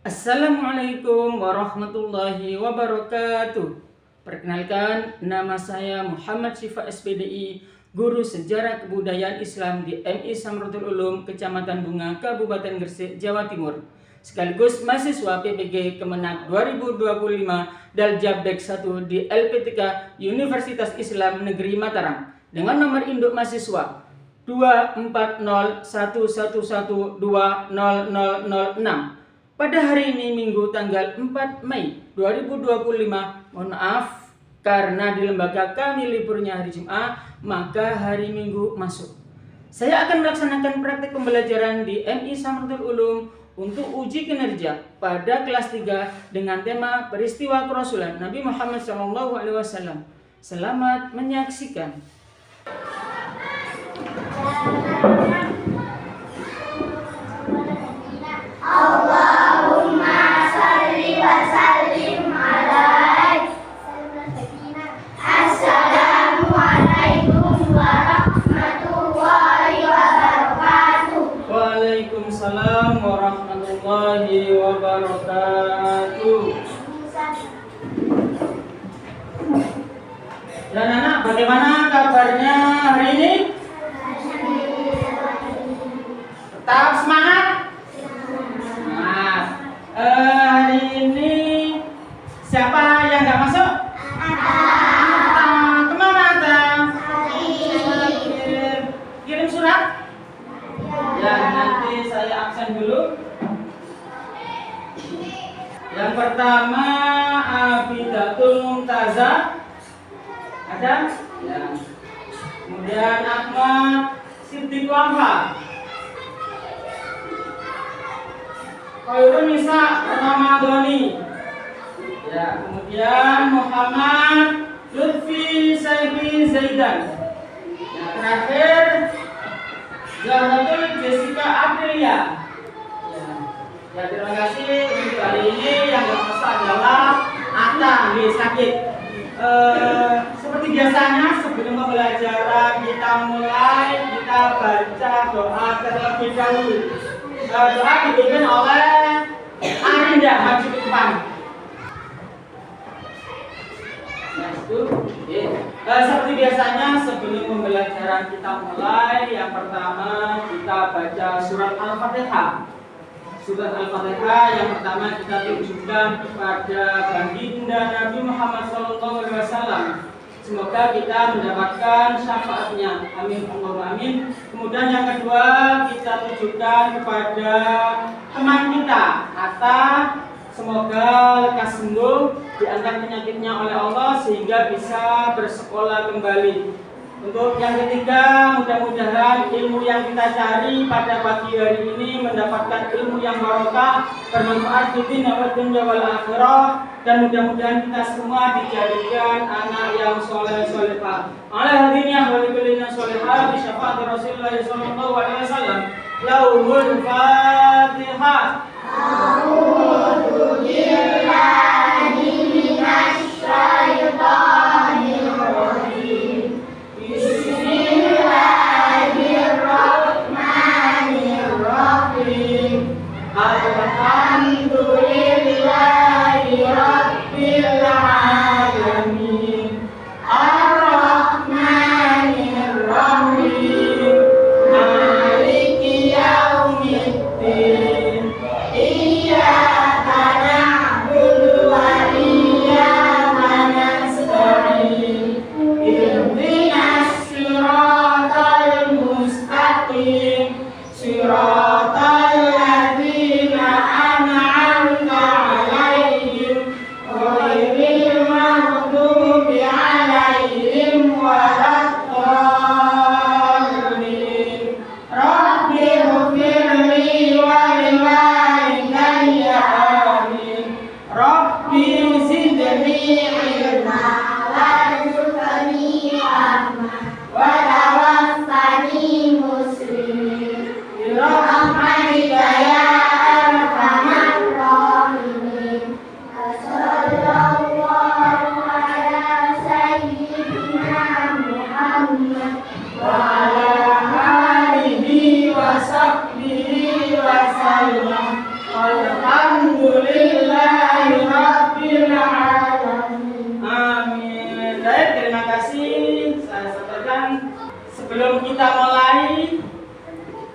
Assalamualaikum warahmatullahi wabarakatuh. Perkenalkan, nama saya Muhammad Syifa SPDI, Guru Sejarah Kebudayaan Islam di MI Samratul Ulum, Kecamatan Bunga, Kabupaten Gresik, Jawa Timur. Sekaligus mahasiswa PPG Kemenak 2025 Daljabdek 1 di LPTK Universitas Islam Negeri Mataram dengan nomor induk mahasiswa 24011120006. Pada hari ini Minggu tanggal 4 Mei 2025, mohon maaf karena di lembaga kami liburnya hari Jumat, maka hari Minggu masuk. Saya akan melaksanakan praktik pembelajaran di MI Samratul Ulum untuk uji kinerja pada kelas 3 dengan tema peristiwa kerasulan Nabi Muhammad SAW. Selamat menyaksikan. Allahumma salli wa sallim alaik. Assalamualaikum warahmatullahi wabarakatuh. Waalaikumsalam warahmatullahi wabarakatuh. Dan anak, bagaimana kabarnya hari ini? Tetap semangat? Hari ini siapa yang nggak masuk? Ata. Kemana Ata? Kirim surat? Ya, nanti saya absen dulu. Yang pertama Abidatul Mumtazah. Ada? Ya. Kemudian Ahmad Siddiq Wahab. Khairun Nisa Ramadhani. Ya, kemudian Muhammad Lutfi Saifi Zaidan. Yang terakhir Zahratul Jessica Aprilia. Ya, terima kasih untuk hari ini. Yang berpesan adalah Atta, sakit. Seperti biasanya sebelum pembelajaran kita mulai, kita baca doa terlebih dahulu. Doa dipimpin oleh Arinda maju ke depan. Seperti biasanya sebelum pembelajaran kita mulai, yang pertama kita baca surat Al-Fatihah. Surat Al-Fatihah yang pertama kita tujukan kepada baginda Nabi Muhammad SAW. Semoga kita mendapatkan syafaatnya. Amin Allahumma amin. Kemudian yang kedua kita tujukan kepada teman kita Atta. Semoga lekas sembuh, diangkat penyakitnya oleh Allah sehingga bisa bersekolah kembali. Untuk yang ketiga, mudah-mudahan ilmu yang kita cari pada pagi hari ini mendapatkan ilmu yang barokah, bermanfaat di dunia wal akhirah, dan mudah-mudahan kita semua dijadikan anak yang soleh solehah. Ala hadiniah wa likulina solehah bi syafaat Rasulullah sallallahu alaihi wasallam. Laulul Fatihah. A'udzu billahi minasy syaithanir rajim. Bismillahirrahmanirrahim. Alhamdulillahi rabbil alamin. Ar-Rahmanir Rahim. Maliki yaumiddin. Iyyaka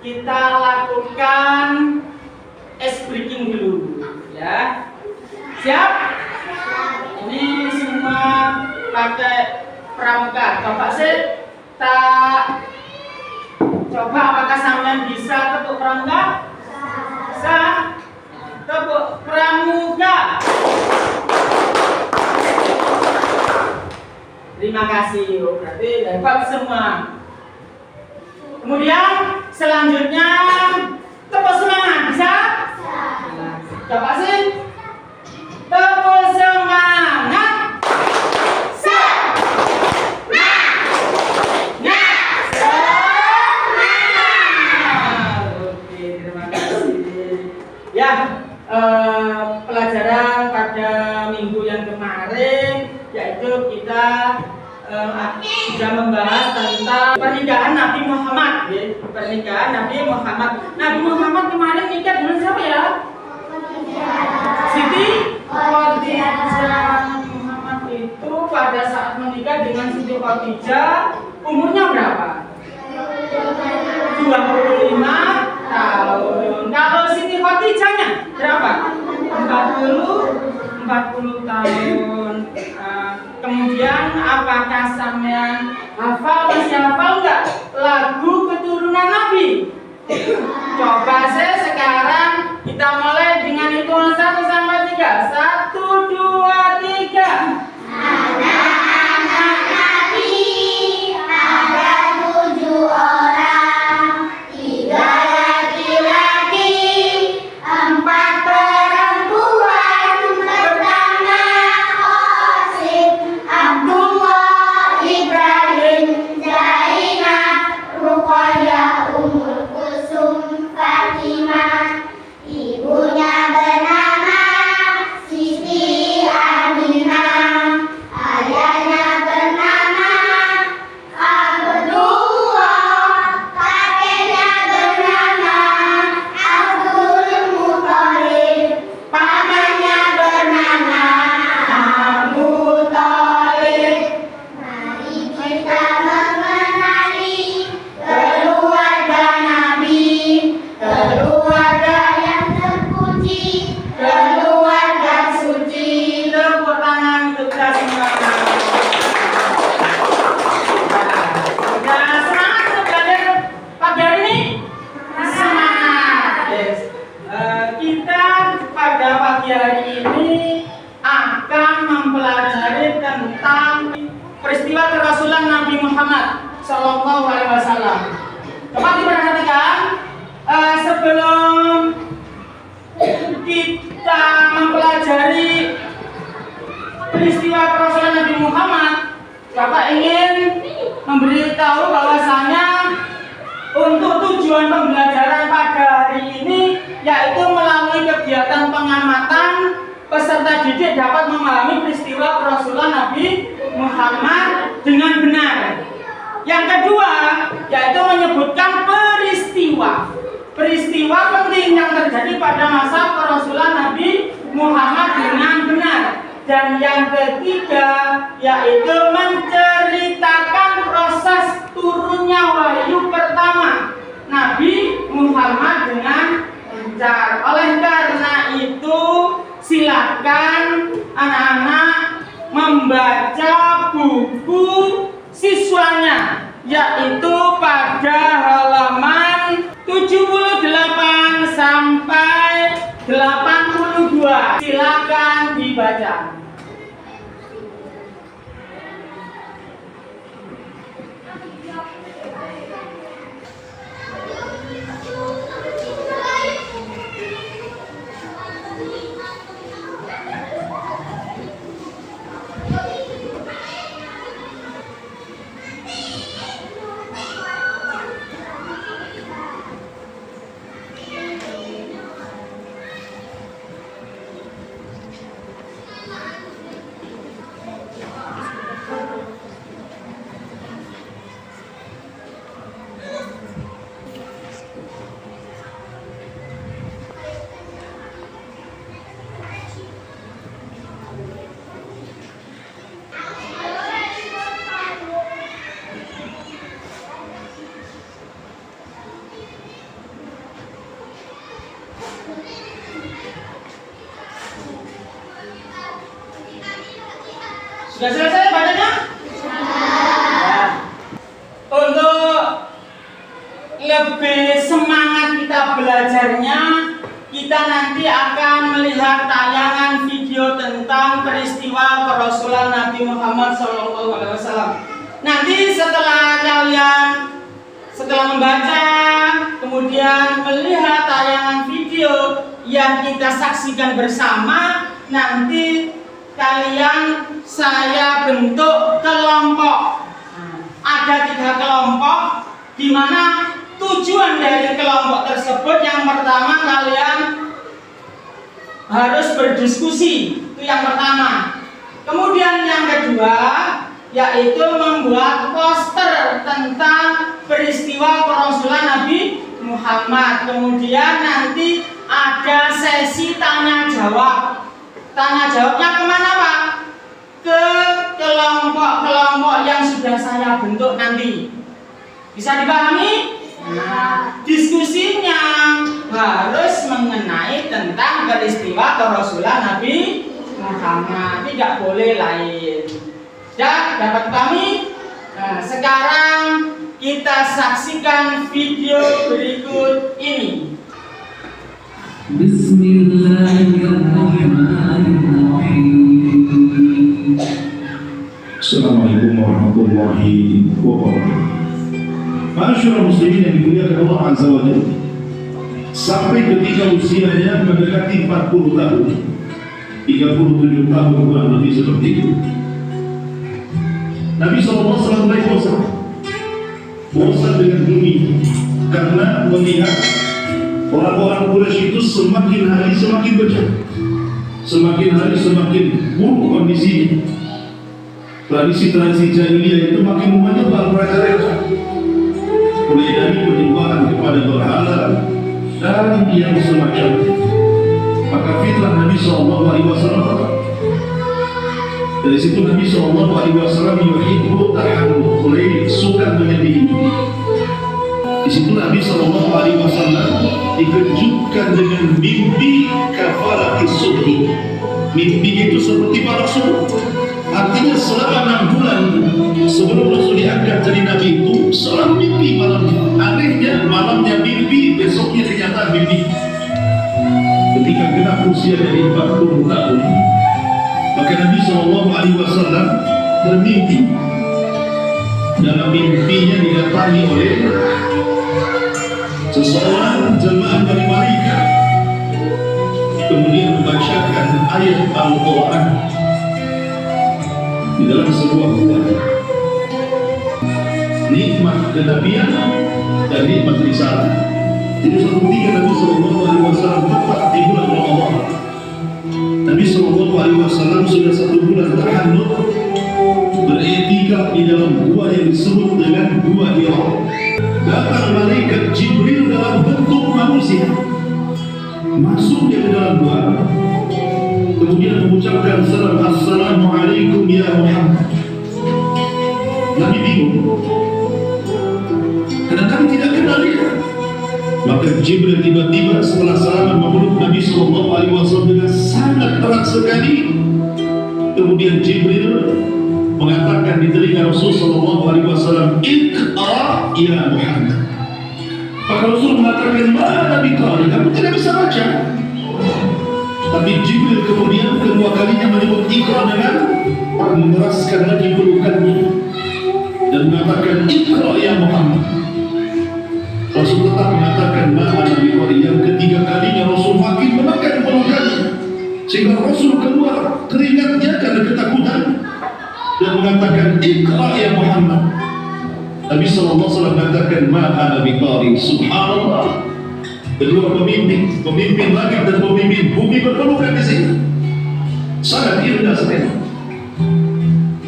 kita lakukan ice breaking dulu, ya. Siap? Ini semua pakai pramuka. Coba sih, tak coba apakah sampean bisa tepuk pramuka? Bisa. Tepuk pramuka. Terima kasih. Berarti hebat semua. Kemudian selanjutnya tepuk semangat, bisa? Coba sih. Tepuk semangat. Pelajaran pada minggu yang kemarin yaitu kita sudah membahas tentang pernikahan Nabi Muhammad, ya. Pernikahan Nabi Muhammad. Nabi Muhammad kemarin nikah dengan siapa ya? Siti Khadijah. Muhammad itu pada saat menikah dengan Siti Khadijah umurnya berapa? 25 tahun. Kalau Siti Khadijahnya berapa? 40 tahun. Kemudian apakah sampean masih hafal enggak lagu keturunan Nabi? Coba saya sekarang kita mulai dengan hitungan 1 sampai 3. 1, 2, 3. Anak-anak Nabi ada 7 orang, 3 laki-laki, 4 perempuan. Pertama Qasim, Abdullah, Ibrahim, Zainab, Ruqayyah, Ummul Kulsum, Fatimah. Ibunya bernama Siti Aminah, ayahnya bernama Abdullah, kakeknya bernama Abdul Muthalib, pamannya bernama Abu Thalib. Mari kita mengenali keluarga Nabi, keluarga yang terpuji, keluarga suci. Tepuk tangan untuk kita semua. Sudah semangat untuk belajar pagi hari ini? Semangat. Yes. Kita pada pagi hari ini akan mempelajari tentang peristiwa kerasulan Nabi Muhammad Sallallahu Alaihi Wasallam. Coba diperhatikan, sebelum kita mempelajari peristiwa kerasulan Nabi Muhammad, Bapak ingin memberitahu bahwasanya untuk tujuan pembelajaran pada hari ini yaitu melalui kegiatan pengamatan, peserta didik dapat memahami peristiwa kerasulan Nabi Muhammad dengan benar. Yang kedua yaitu menyebutkan peristiwa penting yang terjadi pada masa kerasulan Nabi Muhammad dengan benar. Dan yang ketiga yaitu menceritakan proses turunnya wahyu pertama Nabi Muhammad dengan lancar. Oleh karena itu silakan anak-anak membaca buku siswanya, yaitu pada halaman 78 sampai 82. Silakan dibaca. Sudah selesai bacanya? Ya. Untuk lebih semangat kita belajarnya, kita nanti akan melihat tayangan video tentang peristiwa kerasulan Nabi Muhammad SAW. Nanti setelah membaca, kemudian melihat tayangan video yang kita saksikan bersama, nanti kalian saya bentuk kelompok. Ada 3 kelompok, di mana tujuan dari kelompok tersebut yang pertama kalian harus berdiskusi, itu yang pertama. Kemudian yang kedua yaitu membuat poster tentang peristiwa kerasulan Nabi Muhammad. Kemudian nanti ada sesi tanya jawab. Tanya jawabnya kemana Pak? Ke kelompok-kelompok yang sudah saya bentuk nanti. Bisa dipahami? Nah, diskusinya harus mengenai tentang peristiwa kerasulan Nabi Muhammad, tidak boleh lain. Dan dapat kami. Nah, sekarang kita saksikan video berikut ini. Bismillahirrahmanirrahim. Assalamualaikum warahmatullahi wabarakatuh. Masyaallah muslimin yang dimuliakan Allah Azza wa Jalla. Sampai ketika usianya mendekati 40 tahun, 37 tahun kurang lebih seperti itu, Nabi SAW mulai bosan dengan bumi karena melihat orang-orang Quraisy itu semakin hari semakin bejat, semakin hari semakin buruk kondisinya. Tradisi-tradisi jahiliyah itu makin menyebar mereka-mereka, mulai dari penyembahan kepada berhala dan yang semacamnya. Maka fitrah Nabi SAW, dari situ Nabi SAW yuhibbu tahannuth, mulai suka menyedih. Di situ Nabi SAW dikejutkan dengan mimpi kafaratis subhi. Mimpi itu seperti para subuh. Artinya selama 6 bulan sebelum Rasul diangkat jadi Nabi itu selalu mimpi malamnya. Anehnya malamnya mimpi, besoknya ternyata mimpi. Ketika genap usia dari 40 tahun, maka Nabi SAW bermimpi. Dalam mimpinya didatangi oleh seseorang jemaah dari malaikat, kemudian membacakan ayat Al-Quran di dalam sebuah gua. Nikmat kenabian dan nikmat risalah. Jadi suatu ketika Nabi SAW tepat di bulan Ramadan. Nabi SAW sudah 1 bulan tahannuth, beriktikaf di dalam gua yang disebut dengan Gua Hira. Datang malaikat Jibril dalam bentuk manusia, masuk ke dalam gua, kemudian mengucapkan salam, Assalamualaikum ya Muhammad. Nabi bingung, karena kami tidak kenal dia. Maka Jibril tiba-tiba setelah salaman memeluk Nabi SAW dengan sangat erat sekali. Kemudian Jibril mengatakan di telinga Rasul SAW, Iqra ya Muhammad. Maka Rasul mengatakan, mana biqari, kamu tidak bisa baca. Tapi Jibril kemudian kedua kalinya menyebut Iqra dengan mengeraskan lagi pelukannya dan mengatakan, Iqra ya Muhammad. Rasul tetap mengatakan ma'ana biqari. Yang ketiga kalinya Rasul makin menekan pelukannya sehingga Rasul keluar keringatnya karena ketakutan dan mengatakan, Iqra ya Muhammad. Nabi SAW mengatakan ma'ana biqari. Subhanallah. Kedua pemimpin langit dan pemimpin bumi berpelukan di sini. Sangat indah sekali.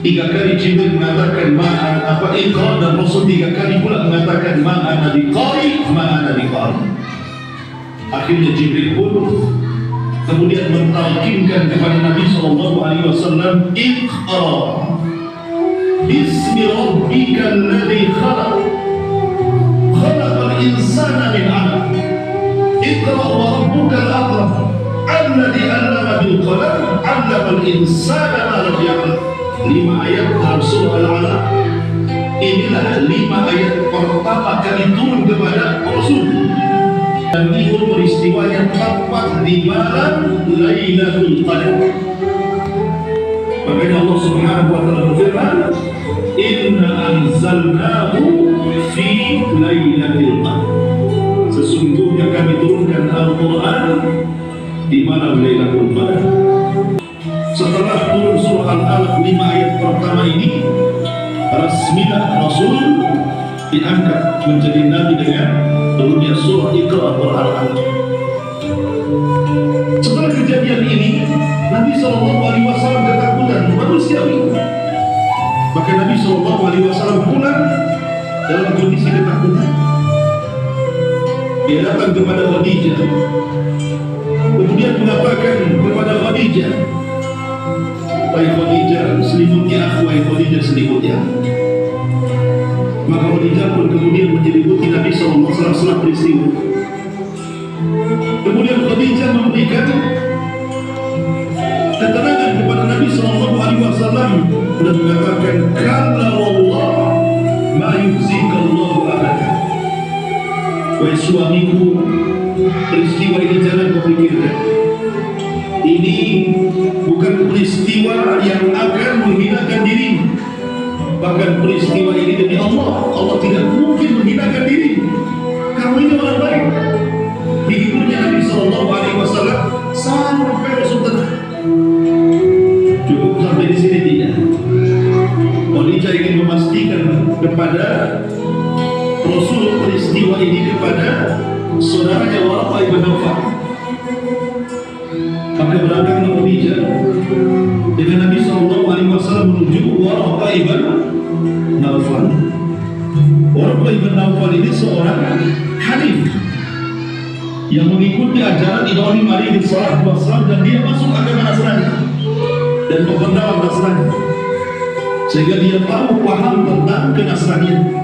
3 kali Jibril mengatakan ma'an apa Iqra, dan Rasul 3 kali pula mengatakan ma'ana biqari, ma'ana biqari. Akhirnya Jibril pun kemudian mentalkinkan kepada Nabi SAW, Iqra bismi rabbikal ladzi khalaq, khalaqal insana min 'alaq, Iqra wa rabbukal akram alladzi 'allama bil qalam 'allamal insana ma lam ya'lam. 5 ayat dalam surah Al-Alaq. Inilah 5 ayat pertama kali turun kepada Rasul. Dan itu peristiwa yang tepat di malam Lailatul Qadar. Makanya Allah Subhanahu wa taala berfirman, "Inna anzalnahu fi Lailatul Qadar." Sesungguhnya kami turunkan Al-Quran di malam Lailatul Qadar. Setelah turun surah Al-Alaq 5 ayat pertama ini, resmilah Rasul diangkat menjadi nabi dengan turunnya surah Iqra Al-Alaq. Setelah kejadian ini, Nabi SAW ketakutan manusiawi. Maka Nabi SAW pulang dalam kondisi ketakutan. Dia datang kepada Khadijah, kemudian mengatakan kepada Khadijah, "Wahai Khadijah, selimuti aku, wahai Khadijah, selimuti aku." Maka Khadijah pun kemudian menyelimuti Nabi SAW setelah peristiwa. Kemudian Khadijah memberikan keterangan kepada Nabi SAW dan mengatakan, "Kalla wallah ma yuzikallahu abada." Wahai suamiku, peristiwa ini jangan kau pikirkan. Ini bukan peristiwa yang akan menghinakan dirimu. Bahkan peristiwa ini demi Allah, Allah tidak mungkin menghinakan dirimu. Kamu ini orang baik. Hiburnya Nabi SAW sampai Rasul tenang. Cukup sampai di sini tidak. Khadijah ingin memastikan kepada Rasul peristiwa ini kepada saudaranya Waraqah ibn Nawfal. Maka berangkat Khadijah dengan Nabi SAW menuju Waraqah ibn Nawfal. Waraqah ibn Nawfal ini seorang Hanif yang mengikuti ajaran Ibrahim alaihi salatu wassalam, dan dia masuk agama Nasrani dan memperdalam Nasrani, sehingga dia tahu paham tentang kenasranian.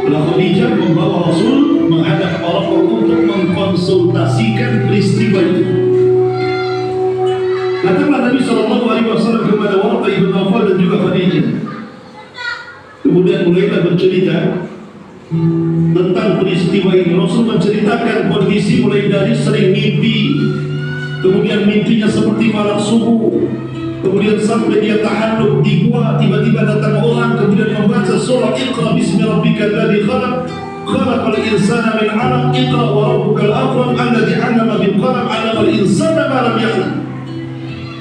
Khadijah membawa Rasul menghadap Waraqah untuk mengkonsultasikan peristiwa itu. Datanglah Nabi SAW kepada Waraqah ibn Nawfal dan juga Khadijah. Kemudian mulailah bercerita tentang peristiwa ini. Rasul menceritakan kondisi mulai dari sering mimpi, kemudian mimpinya seperti malam subuh, kemudian sampai dia tahalluk di gua, tiba-tiba datang orang kemudian membaca surah Iqra bismi rabbikal ladzi khalaq khalaqal insana min 'alaq Iqra wa rabbukal akram alladzi 'allama bil qalam 'allamal insana ma lam ya'lam.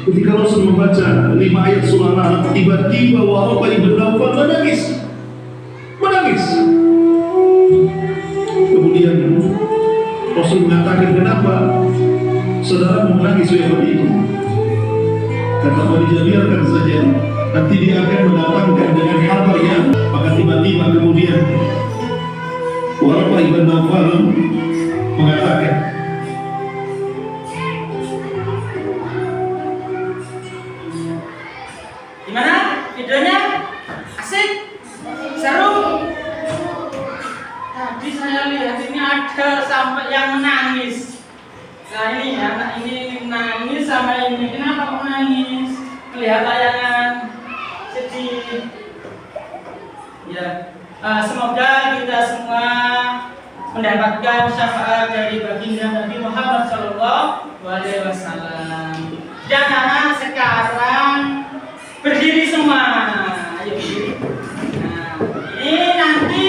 Ketika Rasul membaca 5 ayat surah Al-Alaq, tiba-tiba Waraqah ibn Nawfal menangis. Kemudian Rasul mengatakan, "Kenapa saudara menangis wahai Khadijah?" Kata Khadijah, "Biarkan saja, nanti dia akan mendatangkan dengan kabar yang..." Maka tiba-tiba kemudian Waraqah ibn Nawfal mengatakan, "Gimana videonya? Asik? Seru? Tadi saya lihat ini ada sampai yang menangis. Nah ini anak ini nangis sama ini. Kenapa kok nangis? Melihat tayangan sedih. Ya, semoga kita semua mendapatkan syafaat dari baginda Nabi Muhammad SAW. Dan anak sekarang berdiri semua. Ayo berdiri. Nah, ini nanti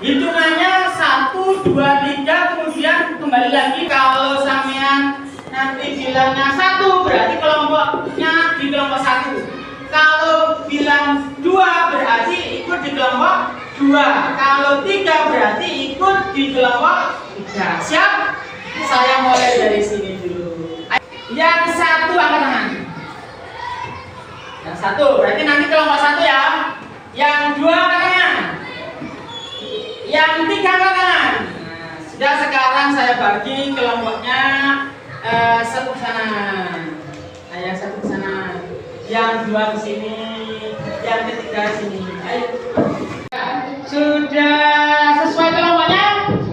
hitungannya 1, 2, 3, kemudian kembali lagi. Kalau sampean nanti bilangnya 1, berarti kelompoknya di kelompok 1. Kalau bilang 2, berarti ikut di kelompok 2. Kalau 3, berarti ikut di kelompok 3. Siap? Saya mulai dari sini dulu. Yang 1 angkat tangan. Yang 1 berarti nanti kelompok 1 ya. Yang 2 angkat tangan. Yang 3 angkat tangan. Nah, sudah, sekarang saya bagi kelompoknya. 1 ke sana. Nah, yang 1 ke sana. Yang 2 ke sini. Yang ketiga ke sini. Ayo. Sudah sesuai kelompoknya?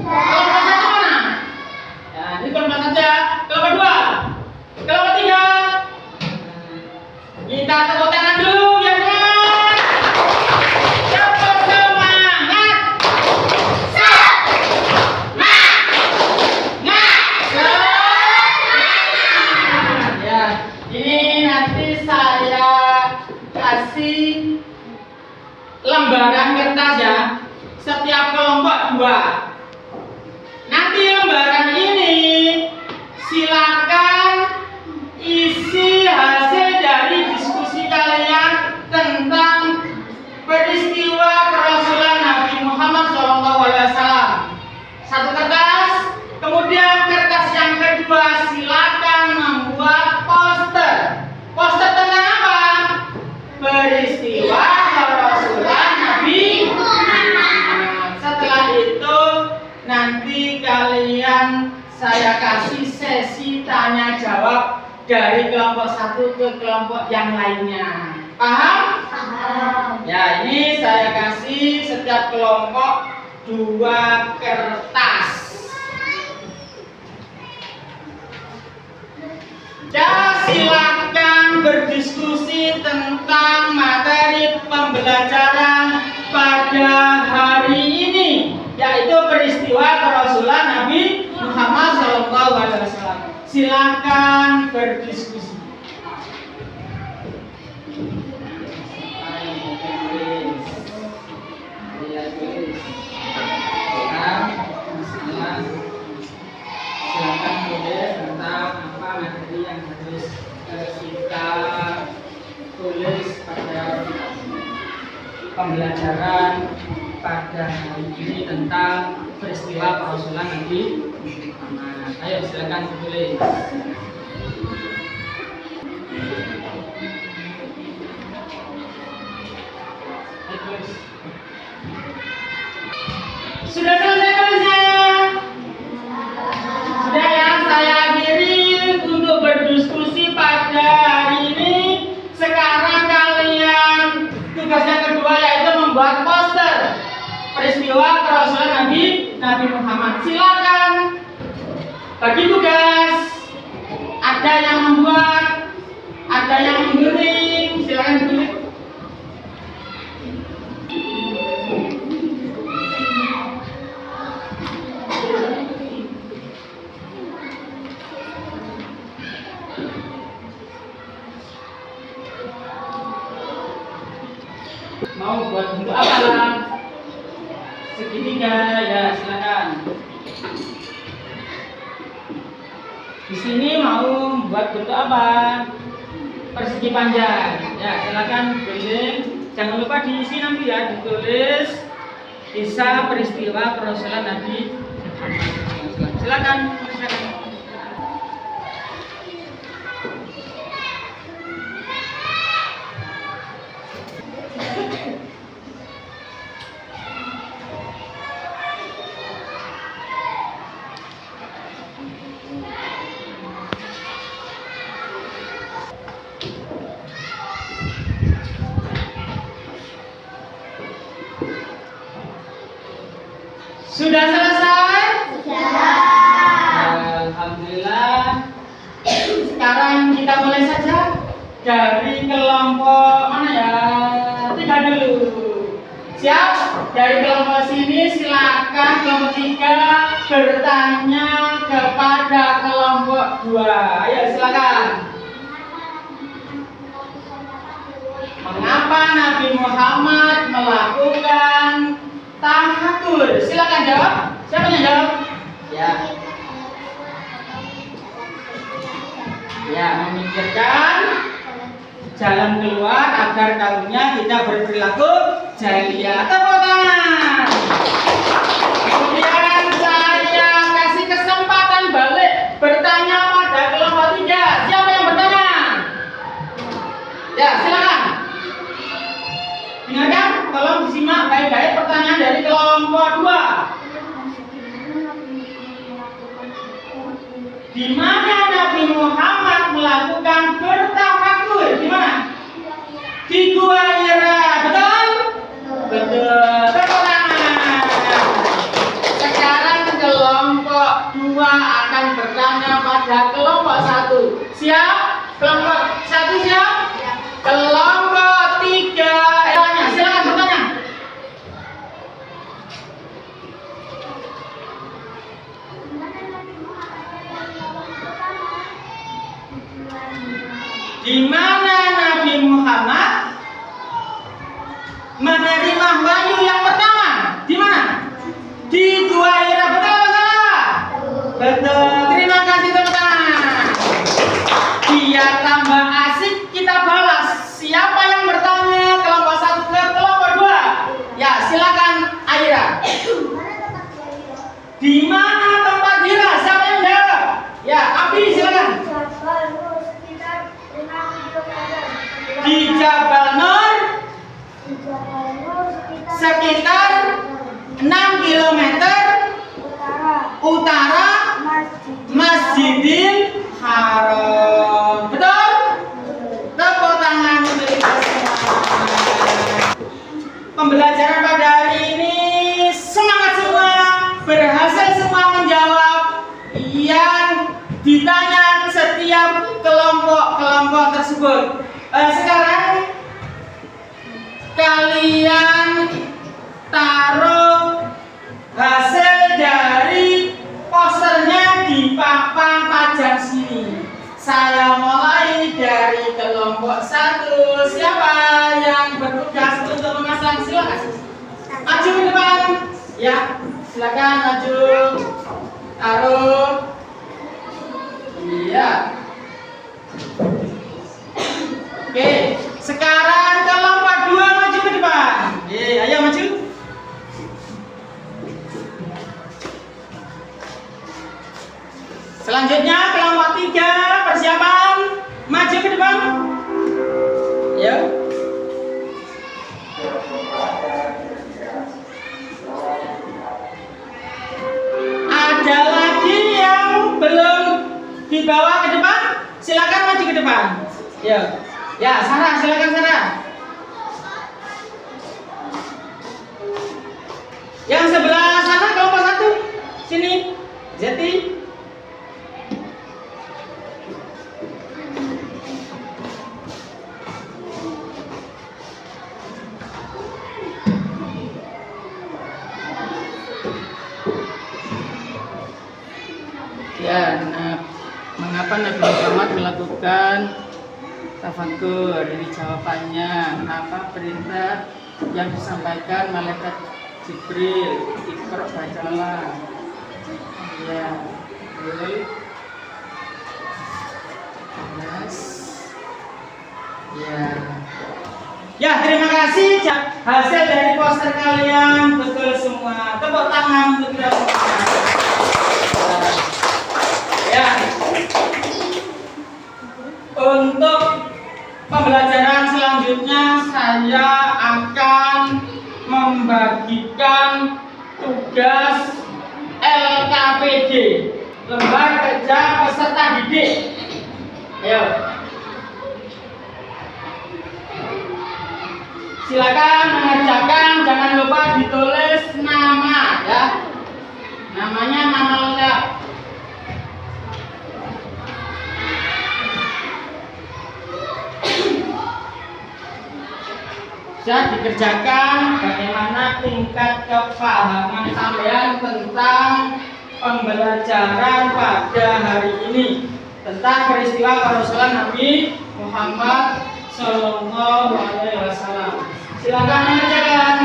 Kelompok 1 mana? Kemudian kertas yang kedua, silakan membuat poster. Poster tentang apa? Peristiwa kerasulan Nabi Muhammad. Setelah itu nanti kalian saya kasih sesi tanya jawab dari kelompok satu ke kelompok yang lainnya. Paham? Paham. Ya, ini saya kasih setiap kelompok 2 kertas. Ya, silakan berdiskusi tentang materi pembelajaran pada hari ini, yaitu peristiwa kerasulan Nabi Muhammad SAW. Silakan berdiskusi. Silakan tulis tentang apa materi yang harus kita tulis pada pembelajaran pada hari ini tentang peristiwa kerasulan Nabi Muhammad. Ayo silakan tulis. Sudah selesai tulisnya? Sudah ya, saya akhiri untuk berdiskusi pada hari ini. Sekarang kalian tugas yang kedua yaitu membuat poster peristiwa kerasulan Nabi Muhammad. Silakan bagi tugas. Ada yang membuat, ada yang menggiring. Silakan tulis. Mau buat bentuk apa? Segitiga, ya silakan. Di sini mau buat bentuk apa? Persegi panjang. Ya silakan keliling. Jangan lupa diisi nanti ya, ditulis kisah peristiwa kerasulan Nabi Muhammad. Silakan. Sudah selesai? Sudah. Alhamdulillah. Sekarang kita mulai saja dari kelompok mana ya? 3 dulu. Siap? Dari kelompok sini silakan kelompok 3 bertanya kepada kelompok 2. Ayo silakan. Mengapa Nabi Muhammad melakukan tafakur? Silakan jawab. Siapa yang jawab? Ya. Ya, memikirkan jalan keluar agar kaumnya tidak berperilaku jahiliyah. Tepuk tangan. Kemudian saya kasih kesempatan balik bertanya pada kelompok 3. Siapa yang bertanya? Ya, silakan. Dengarkan, tolong disimak baik-baik pertanyaan dari kelompok 2. Di mana Nabi Muhammad melakukan bertafakur? Di mana? Di Gua Hira, betul? Betul. Tepuk tangan. Sekarang kelompok 2 akan bertanya pada kelompok 1. Siap? Kelompok 1 siap? Kelompok 3 tanya, silakan bertanya. Di mana Nabi Muhammad menerima wahyu yang pertama? Di mana? Di Gua Hira, betul atau salah? Betul. Terima kasih teman-teman. Biar tambah asik kita balas. Siapa yang bertanya kelompok 1 ke kelompok 2? Ya, silakan Aira. Di mana tempat Hira? Siapa utara Masjidil Haram. Betul? Tepuk tangan untuk kita semua. Pembelajaran pada hari ini semangat semua, berhasil semua menjawab yang ditanya setiap kelompok tersebut. Sekarang kalian taruh hasil dari posternya di papan pajang sini. Saya mulai dari kelompok 1. Siapa yang bertugas untuk memasang? Silakan maju ke depan. Ya, silakan maju. Taruh. Iya. Oke, sekarang kelompok 2 maju ke depan. Ayo maju. Selanjutnya kelompok 3 persiapan maju ke depan. Ayo. Ada lagi yang belum dibawa ke depan? Silakan maju ke depan. Ya. Ya, Sarah, silakan Sarah. Yang sebelah sana kelompok 1. Sini. Zeti. Ya, mengapa Nabi Muhammad melakukan tafakur? Ini jawabannya. Kenapa perintah yang disampaikan malaikat Jibril, Iqra bacalah. Ya, betul. Yes. Ya. Ya, terima kasih. Hasil dari poster kalian betul semua. Tepuk tangan untuk kita semua. Ya. Untuk pembelajaran selanjutnya saya akan membagikan tugas LKPD, lembar kerja peserta didik. Ayo. Silakan mengerjakan, jangan lupa ditulis nama ya. Namanya nama lengkap. Bisa dikerjakan bagaimana tingkat kepahaman kalian tentang pembelajaran pada hari ini tentang peristiwa kerasulan Nabi Muhammad Sallallahu Alaihi Wasallam. Silakan mengerjakan.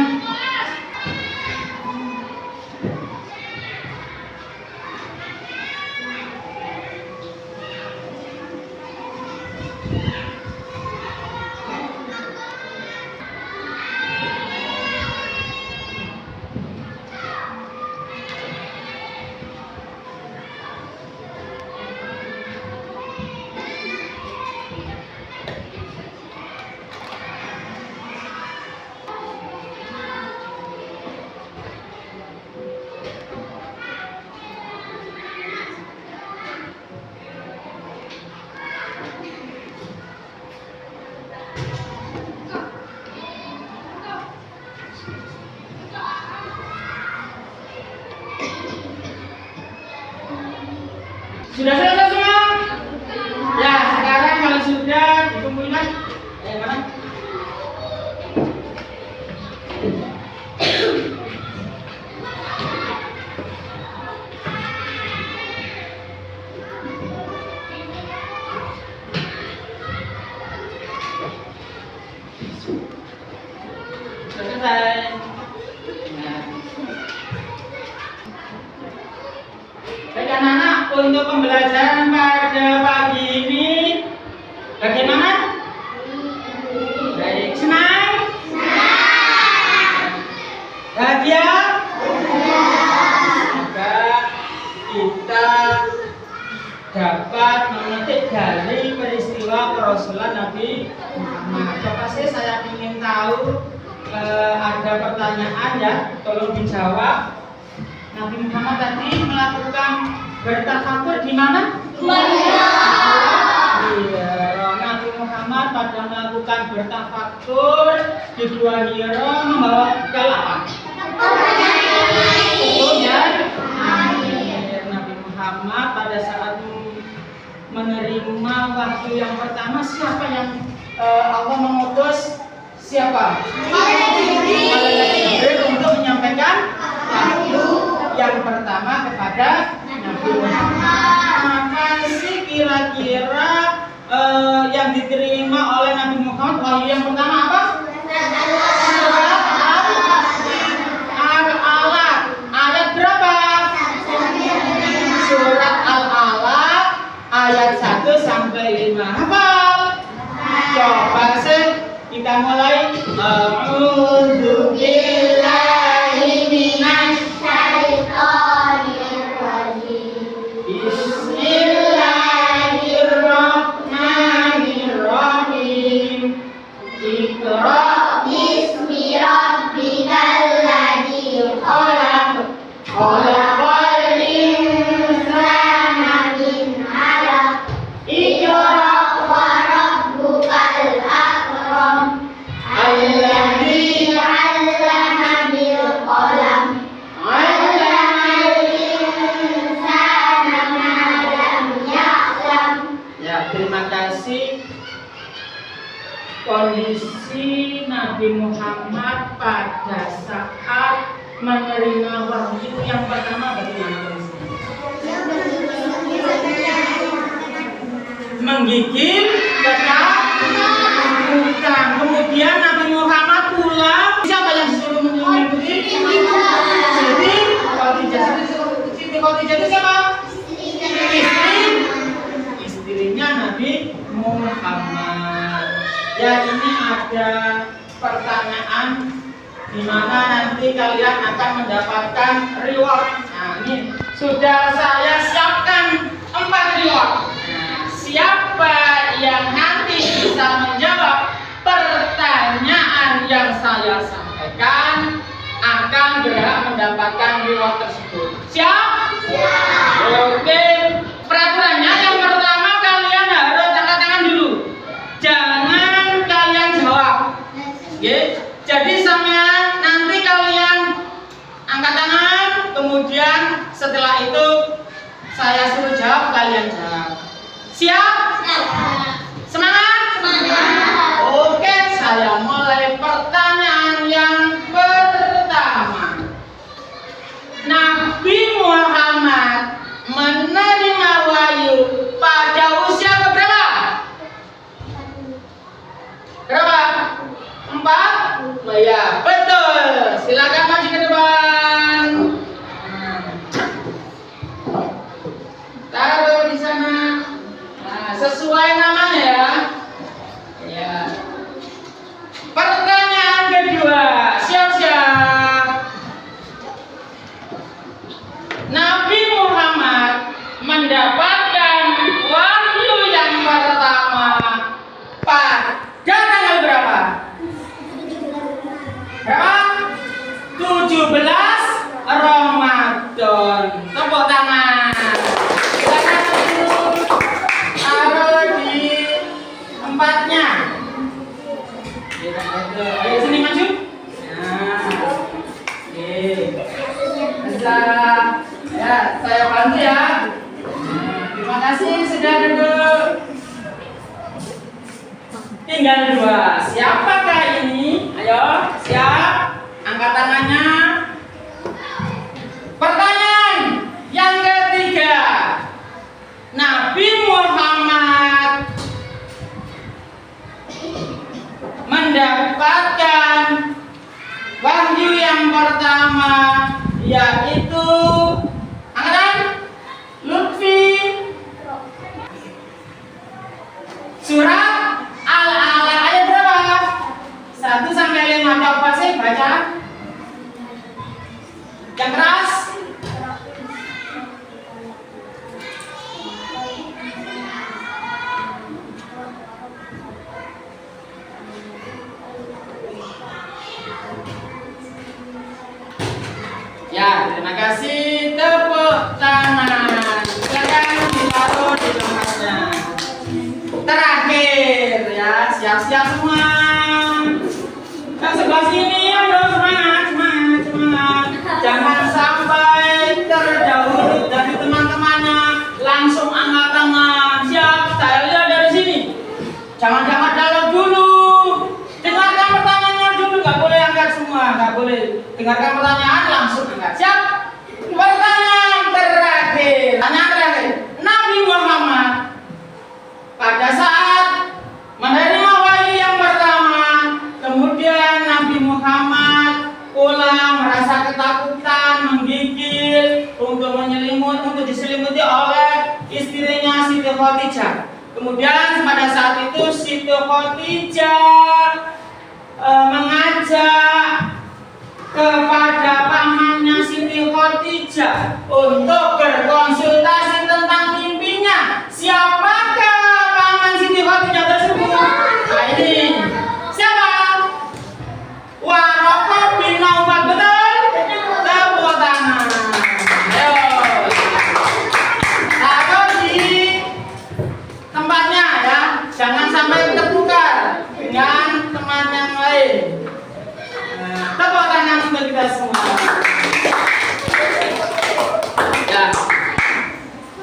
Sudah selesai semua? Ya, sekarang kalau sudah dikumpulkan, mana? Selesai. Baik anak-anak, untuk pembelajaran pada pagi ini bagaimana? Baik, senang? Bahagia? Semoga kita dapat memetik dari peristiwa kerasulan Nabi Muhammad. Coba sih saya ingin tahu, ada pertanyaan ya, tolong dijawab. Nabi Muhammad tadi melakukan bertafakur di mana? Iya, Nabi Muhammad pada melakukan bertafakur di Gua Hira membawa bekal apa? Nabi Muhammad pada saat menerima wahyu yang pertama, siapa yang Allah mengutus? Siapa? Malaikat Jibril untuk menyampaikan wahyu yang pertama kepada Nabi Muhammad. Apa sih kira-kira yang diterima oleh Nabi Muhammad wahyu yang pertama apa? Al-Alaq. Ayat berapa? Surat Al-Alaq ayat 1 sampai 5. Hafal? Coba kita mulai. A'udzu billahi minasy syaithanir rajim. Bismillahirrahmanirrahim. Iqra bismi rabbikal ladzi khalaq. Khalaqal insana min 'alaq. Iqra wa rabbukal akram. Alladzi 'allama bil qalam. 'Allamal insana ma lam ya'lam. Ya, terima kasih. Kondisi Nabi Muhammad pada saat menerima wahyu yang pertama bagaimana kondisinya? Menggigil, bukan. Kemudian Nabi Muhammad pulang. Siapa yang disuruh mengikuti? Siti Khadijah itu siapa? Istrinya Nabi Muhammad. Ya, ini ada pertanyaan di mana nanti kalian akan mendapatkan reward. Nah, ini sudah saya siapkan 4 reward. Siapa yang nanti bisa menjawab pertanyaan yang saya sampaikan akan berhak mendapatkan reward tersebut. Siap? Oke. Peraturannya yang pertama, kalian harus angkat tangan dulu. Jangan kalian jawab. Oke. Jadi sampean nanti kalian angkat tangan, kemudian setelah itu saya suruh jawab, kalian jawab. Siap? Semangat? Oke, saya mulai pertanyaan yang pertama. Nabi Muhammad menerima wahyu pada usia berapa? Berapa? 4? Oh ya, betul. Silakan maju ke depan. Taruh di sana. Nah, sesuai namanya ya. Ya. Pertanyaan kedua, siap-siap. Nabi Muhammad mendapatkan wahyu yang pertama pada tanggal berapa? Berapa? 17 Ramadan. Tepuk tangan. Taruh di tempatnya. Ayo sini maju. Nah, oke. Bisa. Ya, saya bantu ya. Nah, terima kasih sudah duduk. Tinggal 2. Siapakah ini? Ayo, siap. Angkat tangannya. Pertanyaan yang ketiga. Nabi Muhammad mendapatkan wahyu yang pertama, yaitu angkatan Lutfi. Surat Al-Alaq ayat berapa? 1 sampai 5. Coba sih baca. Yang keras. Ya, terima kasih. Tepuk tangan. pertanyaan langsung angkat. Siap? Pertanyaan terakhir. Pertanyaan terakhir. Nabi Muhammad pada saat menerima wahyu yang pertama, kemudian Nabi Muhammad pulang merasa ketakutan, menggigil untuk diselimuti oleh istrinya Siti Khadijah. Kemudian pada saat itu Siti Khadijah mengajak kepada pamannya Siti Khadijah untuk berkonsultasi tentang mimpinya. Siapakah paman Siti Khadijah tersebut? Nah, ini siapa? Waraqah bin Naufal, betul? Tepuk tangan. Ayo. Taruh di tempatnya ya, jangan sampai tertukar dengan teman yang lain. Tepuk tangan untuk kita semua. Ya,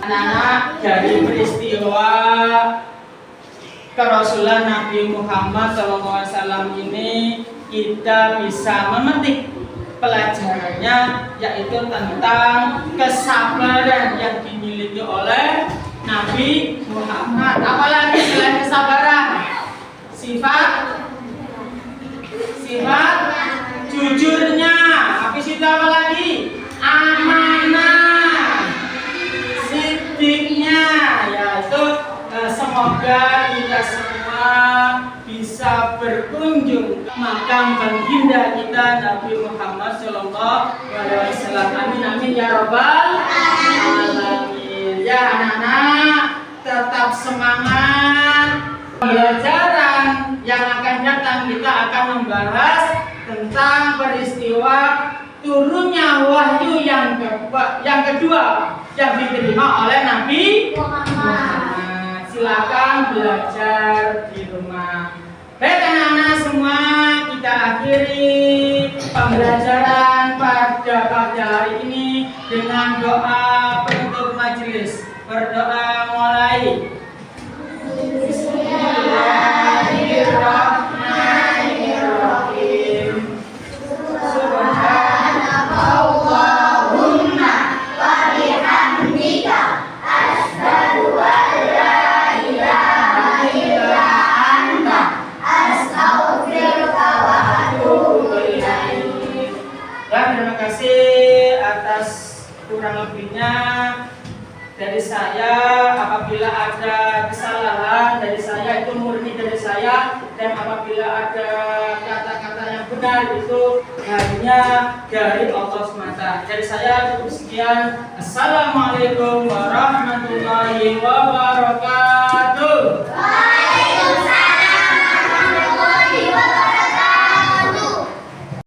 anak-anak, dari peristiwa kerasulan Nabi Muhammad SAW ini kita bisa memetik pelajarannya, yaitu tentang kesabaran yang dimiliki oleh Nabi Muhammad. Apalagi selain kesabaran, sifat jujurnya, habis itu apa lagi? Amanah, sidiknya, yaitu semoga kita semua bisa berkunjung ke makam baginda kita Nabi Muhammad SAW. Amin amin ya robbal alamin. Ya anak-anak, tetap semangat. Pelajaran yang akan datang kita akan membahas tentang peristiwa turunnya wahyu yang kedua yang diterima oleh Nabi Muhammad. Silakan belajar di rumah. Baik anak-anak semua, kita akhiri pembelajaran pada pagi hari ini dengan doa penutup majelis. Berdoa mulai. Bismillahirrahmanirrahim. Subhanakallahumma wa bihamdika asyhadu an la ilaha illa anta astaghfiruka wa atubu ilaik. Dan terima kasih atas kurang lebihnya dari saya. Apabila ada kesalahan dari saya, itu murni dari saya, dan apabila ada kata-kata yang benar itu hanya dari Allah semata. Dari saya cukup sekian. Assalamualaikum warahmatullahi wabarakatuh.